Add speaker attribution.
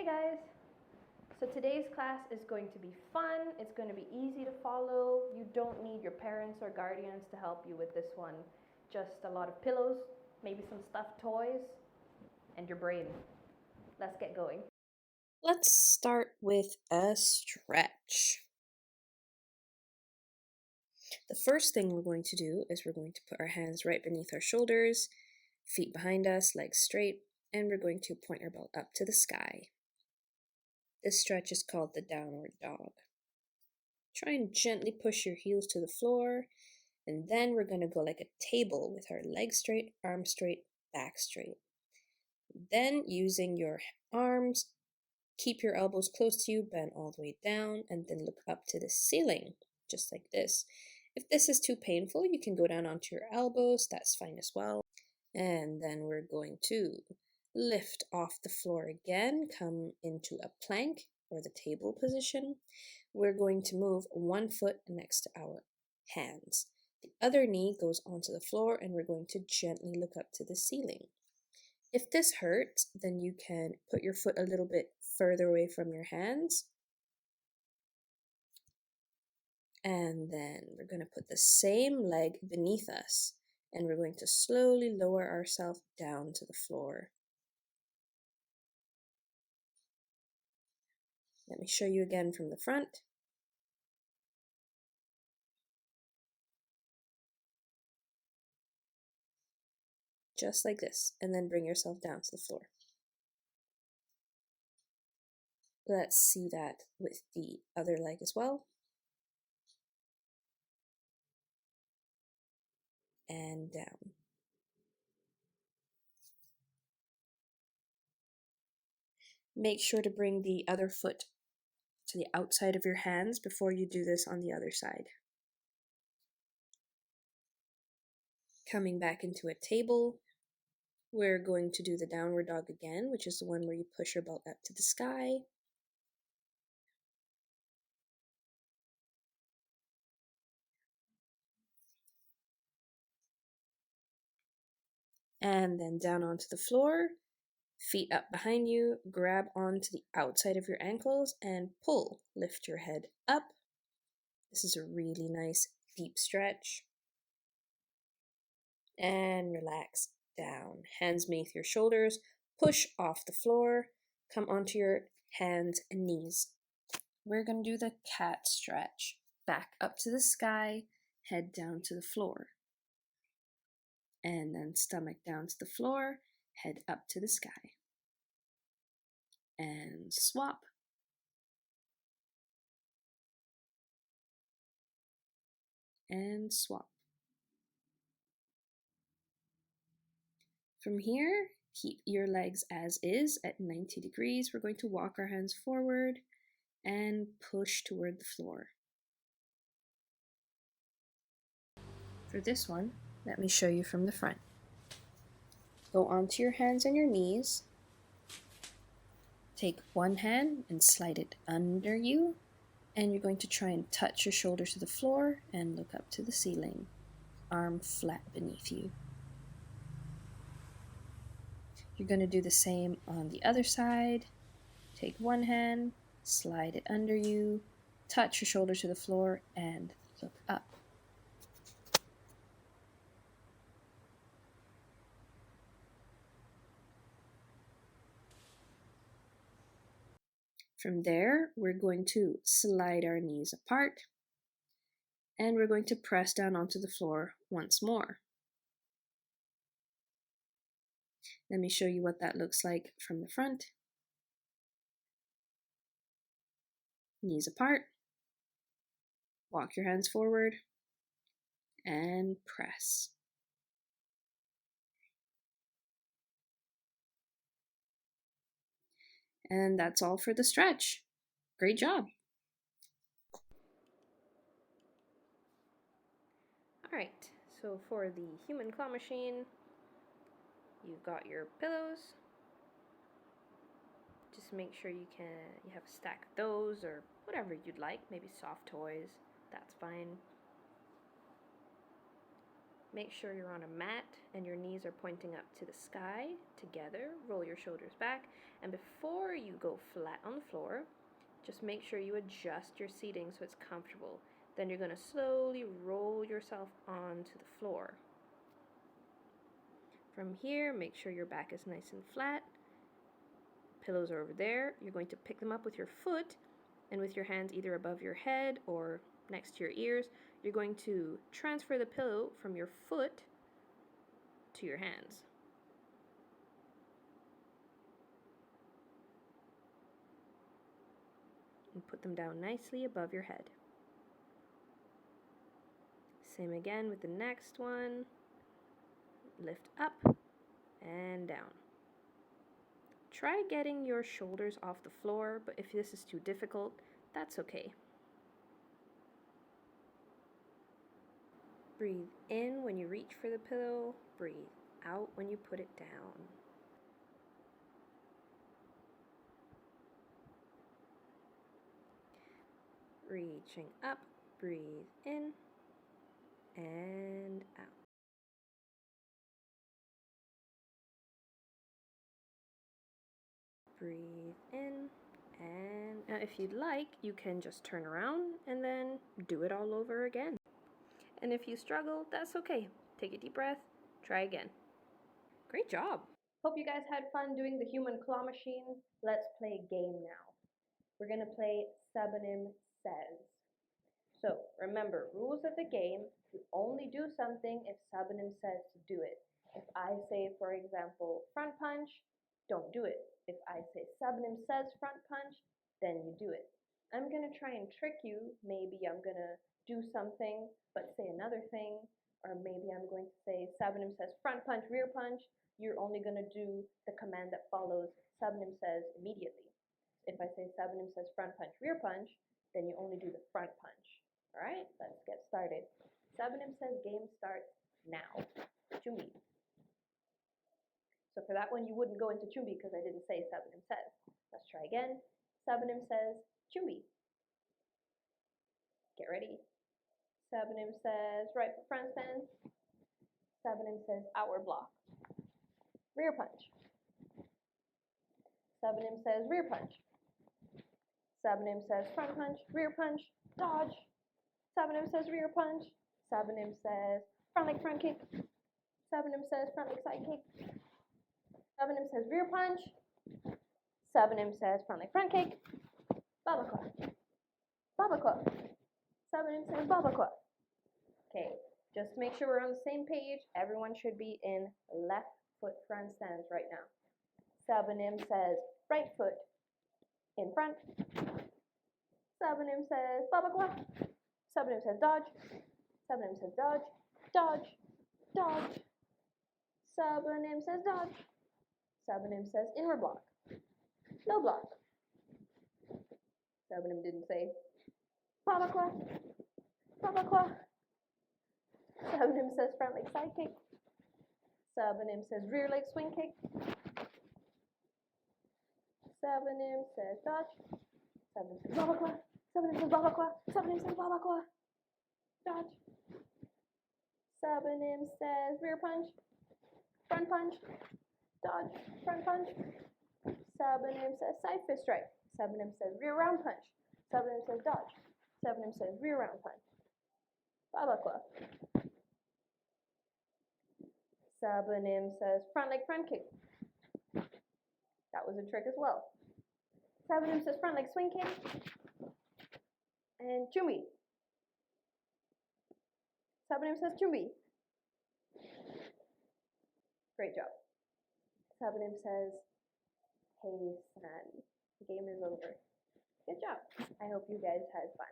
Speaker 1: Hey guys! So today's class is going to be fun, it's going to be easy to follow. You don't need your parents or guardians to help you with this one. Just a lot of pillows, maybe some stuffed toys, and your brain. Let's get going.
Speaker 2: Let's start with a stretch. The first thing we're going to do is we're going to put our hands right beneath our shoulders, feet behind us, legs straight, and we're going to point our belt up to the sky. This stretch is called the downward dog. Try and gently push your heels to the floor, and then we're going to go like a table with our legs straight, arms straight, back straight. Then using your arms, keep your elbows close to you, bend all the way down, and then look up to the ceiling, just like this. If this is too painful, you can go down onto your elbows, that's fine as well. And then we're going to lift off the floor again, come into a plank or the table position. We're going to move one foot next to our hands. The other knee goes onto the floor, and we're going to gently look up to the ceiling. If this hurts, then you can put your foot a little bit further away from your hands. And then we're going to put the same leg beneath us, and we're going to slowly lower ourselves down to the floor. Let me show you again from the front. Just like this, and then bring yourself down to the floor. Let's see that with the other leg as well. And down. Make sure to bring the other foot to the outside of your hands before you do this on the other side. Coming back into a table, we're going to do the downward dog again, which is the one where you push your belt up to the sky. And then down onto the floor, feet up behind you, grab onto the outside of your ankles and pull. Lift your head up. This is a really nice deep stretch. And relax down. Hands beneath your shoulders, push off the floor, come onto your hands and knees. We're going to do the cat stretch. Back up to the sky, head down to the floor. And then stomach down to the floor, head up to the sky. And swap. And swap. From here, keep your legs as is at 90 degrees. We're going to walk our hands forward and push toward the floor. For this one, let me show you from the front. Go onto your hands and your knees. Take one hand and slide it under you, and you're going to try and touch your shoulder to the floor and look up to the ceiling, arm flat beneath you. You're going to do the same on the other side. Take one hand, slide it under you, touch your shoulder to the floor, and look up. From there, we're going to slide our knees apart, and we're going to press down onto the floor once more. Let me show you what that looks like from the front. Knees apart, walk your hands forward, and press. And that's all for the stretch. Great job.
Speaker 1: Alright, so for the human claw machine, you've got your pillows. Just make sure you have a stack of those or whatever you'd like, maybe soft toys, that's fine.
Speaker 2: Make sure you're on a mat and your knees are pointing up to the sky together. Roll your shoulders back, and before you go flat on the floor, just make sure you adjust your seating so it's comfortable. Then you're going to slowly roll yourself onto the floor. From here, make sure your back is nice and flat. Pillows are over there. You're going to pick them up with your foot, and with your hands either above your head or next to your ears, you're going to transfer the pillow from your foot to your hands. And put them down nicely above your head. Same again with the next one. Lift up and down. Try getting your shoulders off the floor, but if this is too difficult, that's okay. Breathe in when you reach for the pillow, breathe out when you put it down. Reaching up, breathe in and out. Breathe in, and now if you'd like, you can just turn around and then do it all over again. And if you struggle, that's okay. Take a deep breath, try again. Great job.
Speaker 1: Hope you guys had fun doing the human claw machine. Let's play a game now. We're going to play Sabanim Says. So remember, rules of the game, you only do something if Sabanim says to do it. If I say, for example, front punch, don't do it. If I say Sabanim says front punch, then you do it. I'm going to try and trick you. Maybe I'm going to do something but say another thing. Or maybe I'm going to say Sabanim says front punch, rear punch. You're only going to do the command that follows Sabanim says immediately. If I say Sabanim says front punch, rear punch, then you only do the front punch. All right, let's get started. Sabanim says game starts now. Chumbi. So for that one, you wouldn't go into Chumbi because I didn't say Sabanim says. Let's try again. Sabanim says Chumbi. Get ready. Sabanim says right foot front stance. Sabanim says outward block. Rear punch. Sabanim says rear punch. Sabanim says front punch, rear punch, dodge. Sabanim says rear punch. Sabanim says front leg front kick. Sabanim says front leg side kick. Sabanim says rear punch. Sabanim says front leg front kick. Babakwa. Babakwa. Sabanim says babakwa. Okay, just to make sure we're on the same page, everyone should be in left foot front stance right now. Sabanim says right foot in front. Sabanim says babakwa. Sabanim says dodge. Sabanim says dodge. Dodge. Dodge. Sabanim says dodge. Sabanim says inward block. No block. Sabanim didn't say babakwa. Babakwa. Sabanim says front leg side kick. Sabanim says rear leg swing kick. Sabanim says dodge. Sabanim says babakwa. Sabanim says babakwa. Sabanim says babakwa. Dodge. Sabanim says rear punch. Front punch. Dodge. Front punch. Sabanim says side fist strike. Sabanim says rear round punch. Sabanim says dodge. Sabanim says rear round punch. Babakwa. Sabanim says front leg front kick. That was a trick as well. Sabanim says front leg swing kick. And Chumbi. Sabanim says Chumbi. Great job. Sabanim says, hey son, the game is over. Good job. I hope you guys had fun.